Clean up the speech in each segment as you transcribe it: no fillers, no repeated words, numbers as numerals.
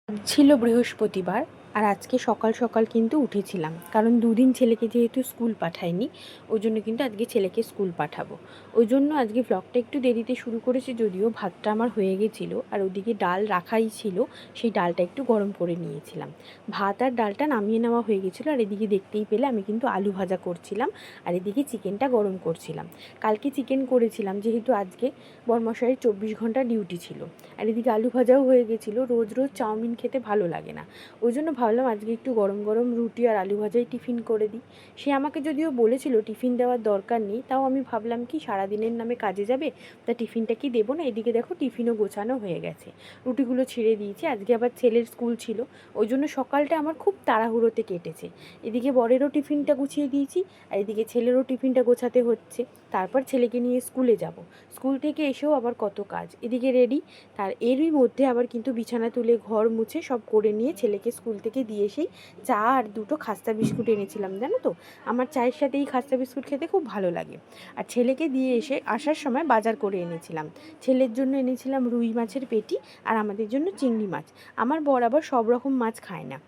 ছিল বৃহস্পতিবার। আর আজকে সকাল সকাল কিন্তু উঠেছিলাম, কারণ দুদিন ছেলেকে যেহেতু স্কুল পাঠাইনি, ওই জন্য কিন্তু আজকে ছেলেকে স্কুল পাঠাবো। ওই জন্য আজকে ব্লগটা একটু দেরিতে শুরু করেছি, যদিও ভাতটা আমার হয়ে গেছিলো আর ওদিকে ডাল রাখাই ছিল, সেই ডালটা একটু গরম করে নিয়েছিলাম। ভাত আর ডালটা নামিয়ে নেওয়া হয়ে গেছিলো, আর এদিকে দেখতেই পেলে আমি কিন্তু আলু ভাজা করছিলাম, আর এদিকে চিকেনটা গরম করছিলাম। কালকে চিকেন করেছিলাম, যেহেতু আজকে বরমশাইয়ের 24 ঘন্টা ডিউটি ছিল। আর এদিকে আলু ভাজাও হয়ে গেছিলো। রোজ রোজ চাউমিন খেতে ভালো লাগে না, ওই জন্য ভাবলাম আজকে একটু গরম গরম রুটি আর আলু ভাজাই টিফিন করে দিই। সে আমাকে যদিও বলেছিল টিফিন দেওয়ার দরকার নেই, তাও আমি ভাবলাম কি সারাদিনের নামে কাজে যাবে, তা টিফিনটা কি দেবো না। এদিকে দেখো টিফিনও গোছানো হয়ে গেছে, রুটিগুলো ছিঁড়ে দিয়েছি। আজকে আবার ছেলের স্কুল ছিল, ওই জন্য সকালটা আমার খুব তাড়াহুড়োতে কেটেছে। এদিকে বরেরও টিফিনটা গুছিয়ে দিয়েছি, আর এদিকে ছেলেরও টিফিনটা গোছাতে হচ্ছে। তারপর ছেলেকে নিয়ে স্কুলে যাব, স্কুল থেকে এসেও আবার কত কাজ, এদিকে রেডি। তার এরই মধ্যে আবার কিন্তু বিছানা তুলে ঘর মুছে সব করে নিয়ে ছেলেকে স্কুল থেকে দিয়ে এসেই চা আর দুটো খাস্তা বিস্কুট এনেছিলাম। জানো তো, আমার চায়ের সাথে এই খাস্তা বিস্কুট খেতে খুব ভালো লাগে। আর ছেলেকে দিয়ে এসে আসার সময় বাজার করে এনেছিলাম। ছেলের জন্য এনেছিলাম রুই মাছের পেটি, আর আমাদের জন্য চিংড়ি মাছ। আমার বর আবার সব রকম মাছ খায় না,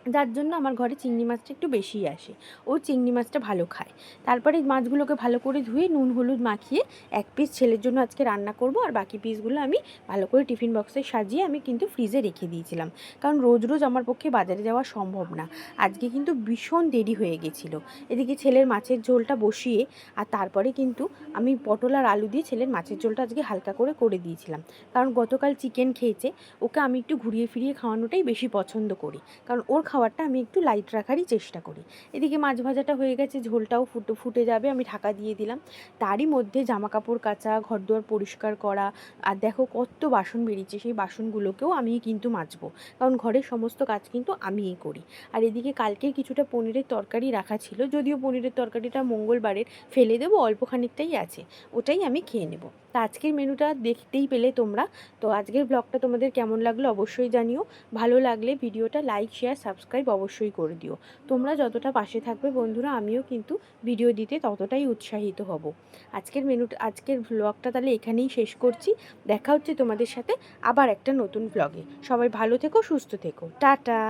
যার জন্য আমার ঘরে চিংড়ি মাছটা একটু বেশিই আসে, ও চিংড়ি মাছটা ভালো খায়। তারপরে মাছগুলোকে ভালো করে ধুয়ে নুন হলুদ মাখিয়ে এক পিস ছেলের জন্য আজকে রান্না করব, আর বাকি পিসগুলো আমি ভালো করে টিফিন বক্সে সাজিয়ে আমি কিন্তু ফ্রিজে রেখে দিয়েছিলাম, কারণ রোজ রোজ আমার পক্ষে বাজারে যাওয়া সম্ভব না। আজকে কিন্তু ভীষণ দেরি হয়ে গেছিলো। এদিকে ছেলের মাছের ঝোলটা বসিয়ে, আর তারপরে কিন্তু আমি পটল আর আলু দিয়ে ছেলের মাছের ঝোলটা আজকে হালকা করে দিয়েছিলাম, কারণ গতকাল চিকেন খেয়েছে, ওকে আমি একটু ঘুরিয়ে ফিরিয়ে খাওয়ানোটাই বেশি পছন্দ করি, কারণ ওর খাবারটা আমি একটু লাইট রাখারই চেষ্টা করি। এদিকে মাছ ভাজাটা হয়ে গেছে, ঝোলটাও ফুটে যাবে, আমি ঢাকা দিয়ে দিলাম। তারই মধ্যে জামা কাপড় কাচা, ঘরদোর পরিষ্কার করা, আর দেখো কত বাসন বেরিয়েছে, সেই বাসনগুলোকেও আমিই কিন্তু মাজবো, কারণ ঘরের সমস্ত কাজ কিন্তু আমিই করি। আর এদিকে কালকে কিছুটা পনিরের তরকারি রাখা ছিল, যদিও পনিরের তরকারিটা মঙ্গলবারের, ফেলে দেবো, অল্প খানিকটাই আছে, ওটাই আমি খেয়ে নেব। তা আজকের মেনুটা দেখতেই পেলে তোমরা। তো আজকের ব্লগটা তোমাদের কেমন লাগলো অবশ্যই জানিও। ভালো লাগলে ভিডিওটা লাইক শেয়ার সাবস্ক্রাইব অবশ্যই করে দিও। তোমরা যতটা পাশে থাকবে বন্ধুরা, আমিও কিন্তু ভিডিও দিতে ততটাই উৎসাহিত হব। আজকের ব্লগটা তাহলে এখানেই শেষ করছি। দেখা হচ্ছে তোমাদের সাথে আবার একটা নতুন ব্লগে। সবাই ভালো থেকো, সুস্থ থেকো, টাটা।